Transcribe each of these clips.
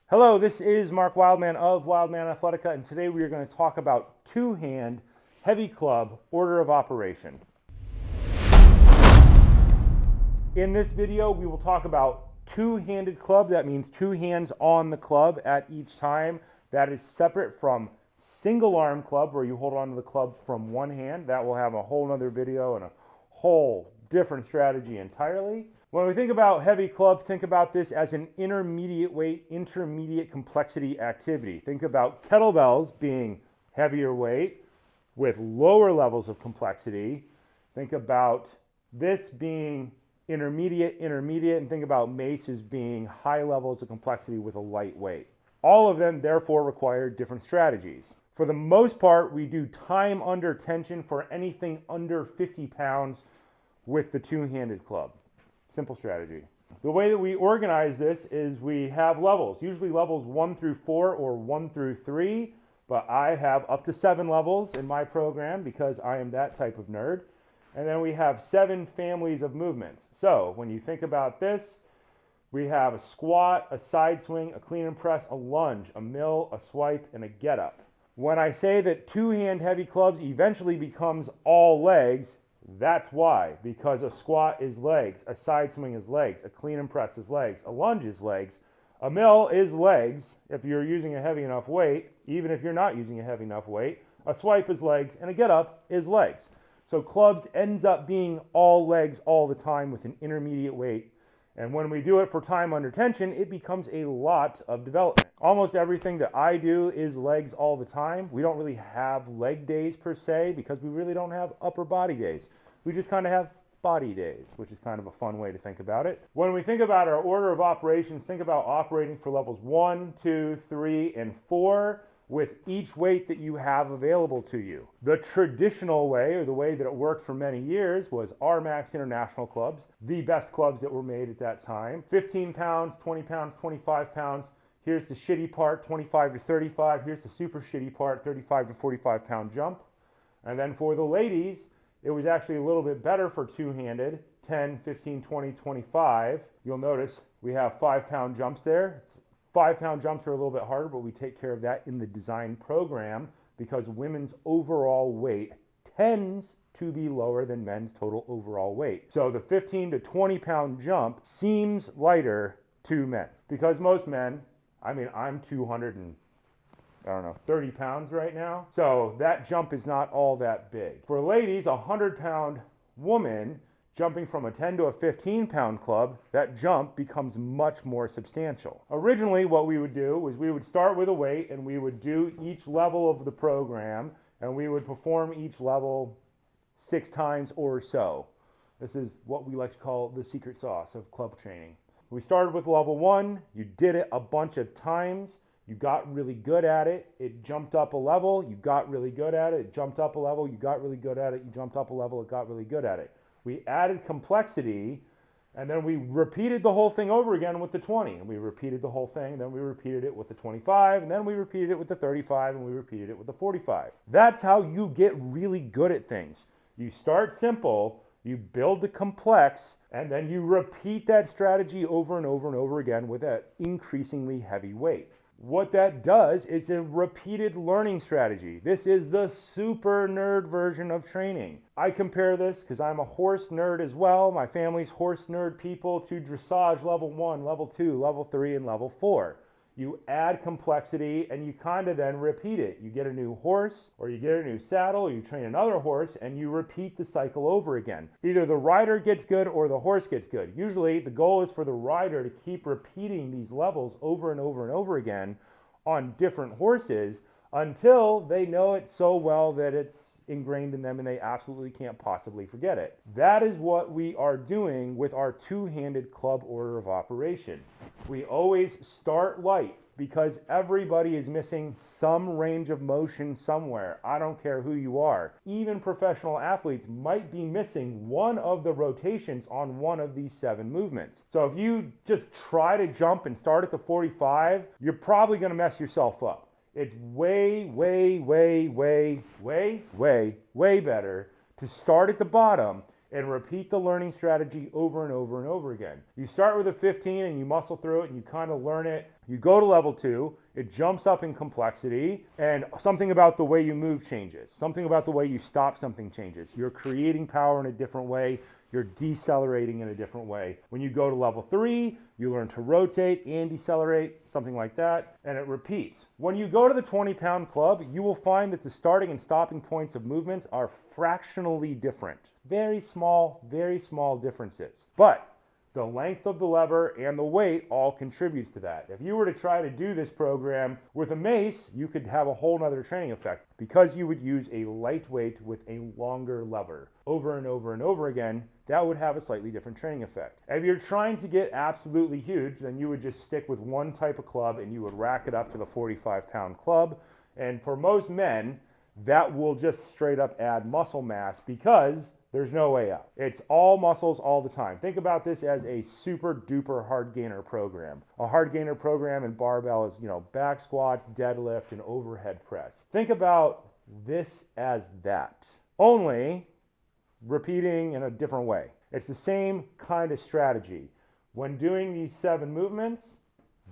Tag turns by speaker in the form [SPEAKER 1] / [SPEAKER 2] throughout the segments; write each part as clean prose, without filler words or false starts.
[SPEAKER 1] Hello, this is Mark Wildman of Wildman Athletica, and today we are going to talk about two-hand heavy club order of operation. In this video, we will talk about two-handed club. That means two hands on the club at each time. That is separate from single arm club, where you hold on to the club from one hand. That will have a whole nother video and a whole different strategy entirely. When we think about heavy club, think about this as an intermediate weight, intermediate complexity activity. Think about kettlebells being heavier weight with lower levels of complexity. Think about this being intermediate, and think about maces being high levels of complexity with a light weight. All of them therefore require different strategies. For the most part, we do time under tension for anything under 50 pounds with the two-handed club. Simple strategy. The way that we organize this is we have levels, usually levels 1 through 4 or 1 through 3, but I have up to 7 levels in my program because I am that type of nerd. And then we have 7 families of movements. So when you think about this, we have a squat, a side swing, a clean and press, a lunge, a mill, a swipe, and a get up. When I say that two-hand heavy clubs eventually becomes all legs, that's why, because a squat is legs, a side swing is legs, a clean and press is legs, a lunge is legs, a mill is legs if you're using a heavy enough weight, even if you're not using a heavy enough weight, a swipe is legs, and a get up is legs. So clubs ends up being all legs all the time with an intermediate weight. And when we do it for time under tension, it becomes a lot of development. Almost everything that I do is legs all the time. We don't really have leg days per se because we really don't have upper body days. We just kind of have body days, which is kind of a fun way to think about it. When we think about our order of operations, think about operating for levels 1, 2, 3, and 4 with each weight that you have available to you. The traditional way, or the way that it worked for many years, was R-Max International clubs, the best clubs that were made at that time. 15 pounds, 20 pounds, 25 pounds. Here's the shitty part, 25 to 35. Here's the super shitty part, 35 to 45 pound jump. And then for the ladies, it was actually a little bit better for two-handed, 10, 15, 20, 25. You'll notice we have 5-pound jumps there. 5-pound jumps are a little bit harder, but we take care of that in the design program because women's overall weight tends to be lower than men's total overall weight. So the 15 to 20 pound jump seems lighter to men because most men, I'm 230 pounds right now. So that jump is not all that big. For ladies, a 100-pound woman jumping from a 10 to a 15-pound club, that jump becomes much more substantial. Originally, what we would do was we would start with a weight and we would do each level of the program and we would perform each level 6 times or so. This is what we like to call the secret sauce of club training. We started with level 1, you did it a bunch of times, you got really good at it, it jumped up a level, you got really good at it, it jumped up a level, you got really good at it, you jumped up a level, it got really good at it. We added complexity, and then we repeated the whole thing over again with the 20. And we repeated the whole thing, then we repeated it with the 25, and then we repeated it with the 35, and we repeated it with the 45. That's how you get really good at things. You start simple, you build the complex, and then you repeat that strategy over and over and over again with an increasingly heavy weight. What that does is a repeated learning strategy. This is the super nerd version of training. I compare this, because I'm a horse nerd as well, my family's horse nerd people, to dressage level 1, level 2, level 3, and level 4. You add complexity and you kind of then repeat it. You get a new horse or you get a new saddle, or you train another horse and you repeat the cycle over again. Either the rider gets good or the horse gets good. Usually the goal is for the rider to keep repeating these levels over and over and over again on different horses until they know it so well that it's ingrained in them and they absolutely can't possibly forget it. That is what we are doing with our two-handed club order of operation. We always start light because everybody is missing some range of motion somewhere. I don't care who you are. Even professional athletes might be missing one of the rotations on one of these 7 movements. So if you just try to jump and start at the 45, you're probably going to mess yourself up. It's way better to start at the bottom and repeat the learning strategy over and over and over again. You start with a 15 and you muscle through it and you kind of learn it. You go to level 2, it jumps up in complexity, and something about the way you move changes. Something about the way you stop something changes. You're creating power in a different way. You're decelerating in a different way. When you go to level 3, you learn to rotate and decelerate, something like that, and it repeats. When you go to the 20-pound club, you will find that the starting and stopping points of movements are fractionally different. Very small differences. But the length of the lever and the weight all contributes to that. If you were to try to do this program with a mace, you could have a whole nother training effect because you would use a lightweight with a longer lever over and over and over again. That would have a slightly different training effect. If you're trying to get absolutely huge, then you would just stick with one type of club and you would rack it up to the 45-pound club. And for most men, that will just straight up add muscle mass because there's no way out. It's all muscles all the time. Think about this as a super duper hard gainer program. A hard gainer program in barbell is, back squats, deadlift, and overhead press. Think about this as that, only repeating in a different way. It's the same kind of strategy. When doing these 7 movements,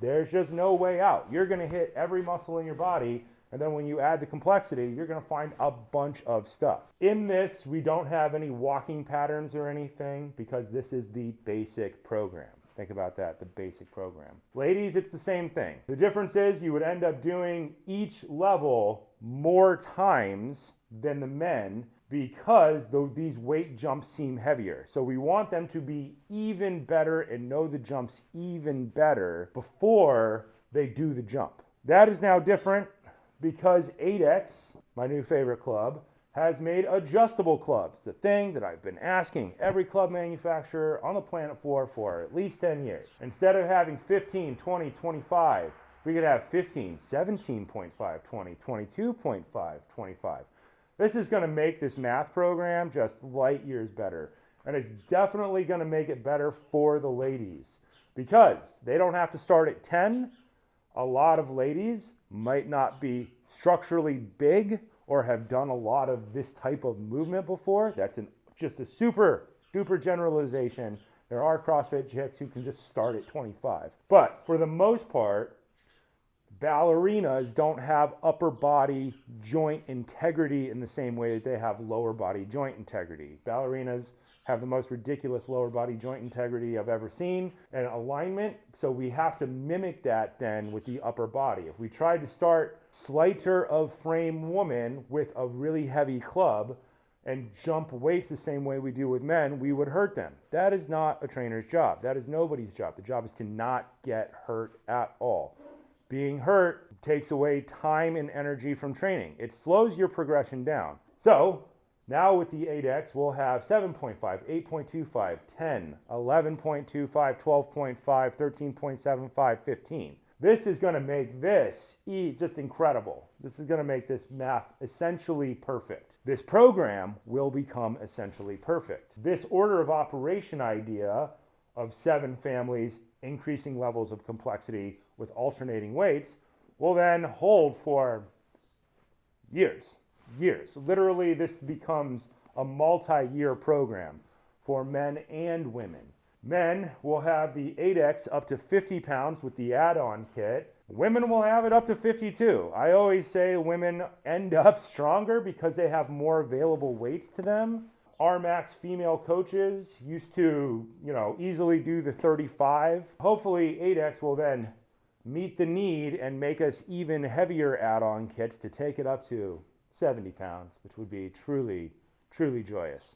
[SPEAKER 1] there's just no way out. You're gonna hit every muscle in your body, and then when you add the complexity, you're gonna find a bunch of stuff. In this, we don't have any walking patterns or anything because this is the basic program. Think about that, the basic program. Ladies, it's the same thing. The difference is you would end up doing each level more times than the men because these weight jumps seem heavier. So we want them to be even better and know the jumps even better before they do the jump. That is now different because 8X, my new favorite club, has made adjustable clubs, the thing that I've been asking every club manufacturer on the planet for at least 10 years. Instead of having 15, 20, 25, we could have 15, 17.5, 20, 22.5, 25. This is going to make this math program just light years better. And it's definitely going to make it better for the ladies because they don't have to start at 10. A lot of ladies might not be structurally big or have done a lot of this type of movement before. That's just a super duper generalization. There are CrossFit chicks who can just start at 25. But for the most part, ballerinas don't have upper body joint integrity in the same way that they have lower body joint integrity. Ballerinas have the most ridiculous lower body joint integrity I've ever seen and alignment. So we have to mimic that then with the upper body. If we tried to start slighter of frame woman with a really heavy club and jump weights the same way we do with men, we would hurt them. That is not a trainer's job. That is nobody's job. The job is to not get hurt at all. Being hurt takes away time and energy from training. It slows your progression down. So now with the 8X, we'll have 7.5, 8.25, 10, 11.25, 12.5, 13.75, 15. This is going to make this just incredible. This is going to make this math essentially perfect. This program will become essentially perfect. This order of operation idea of 7 families, increasing levels of complexity with alternating weights, will then hold for years. Literally, this becomes a multi-year program for men and women. Men will have the 8X up to 50 pounds with the add-on kit. Women will have it up to 52. I always say women end up stronger because they have more available weights to them. Our max female coaches used to, easily do the 35. Hopefully 8X will then meet the need and make us even heavier add-on kits to take it up to 70 pounds, which would be truly joyous.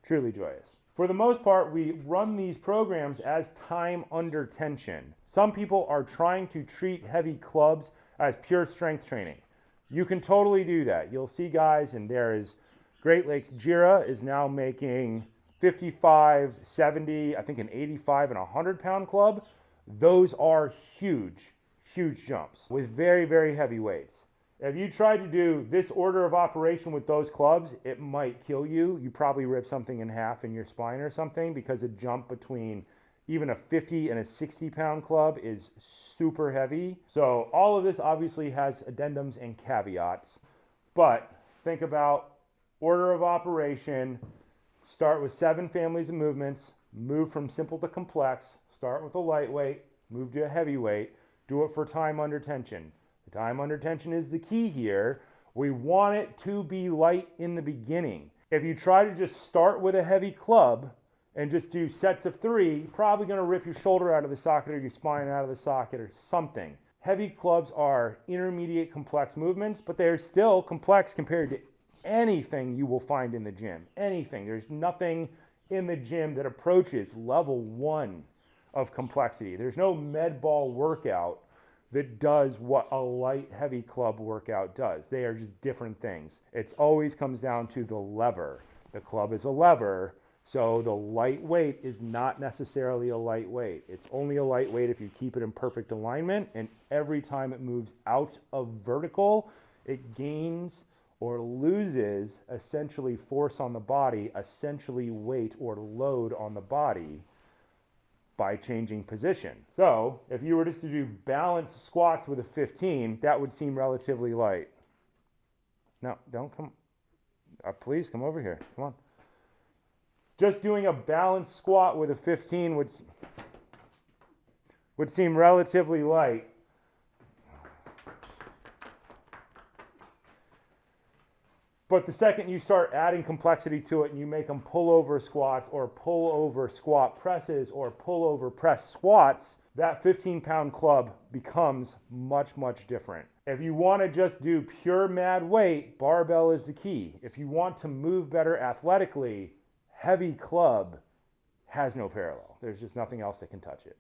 [SPEAKER 1] Truly joyous. For the most part, we run these programs as time under tension. Some people are trying to treat heavy clubs as pure strength training. You can totally do that. You'll see guys, and there is Great Lakes Jira is now making 55, 70, I think an 85 and 100-pound club. Those are huge jumps with very, very heavy weights. If you try to do this order of operation with those clubs, it might kill you. You probably rip something in half in your spine or something because a jump between even a 50 and a 60-pound club is super heavy. So all of this obviously has addendums and caveats, but think about order of operation, Start with 7 families of movements, move from simple to complex, start with a lightweight, move to a heavyweight, do it for time under tension. The time under tension is the key here. We want it to be light in the beginning. If you try to just start with a heavy club and just do sets of 3, you're probably going to rip your shoulder out of the socket or your spine out of the socket or something. Heavy clubs are intermediate complex movements, but they're still complex compared to anything you will find in the gym. Anything. There's nothing in the gym that approaches level 1 of complexity. There's no med ball workout that does what a light heavy club workout does. They are just different things. It always comes down to the lever. The club is a lever, so the lightweight is not necessarily a lightweight. It's only a lightweight if you keep it in perfect alignment, and every time it moves out of vertical, it gains or loses essentially force on the body, essentially weight or load on the body by changing position. So if you were just to do balanced squats with a 15, that would seem relatively light. No, don't come. Please come over here. Come on. Just doing a balanced squat with a 15 would seem relatively light. But the second you start adding complexity to it and you make them pull over squats or pull over squat presses or pull over press squats, that 15-pound club becomes much, much different. If you want to just do pure mad weight, barbell is the key. If you want to move better athletically, heavy club has no parallel. There's just nothing else that can touch it.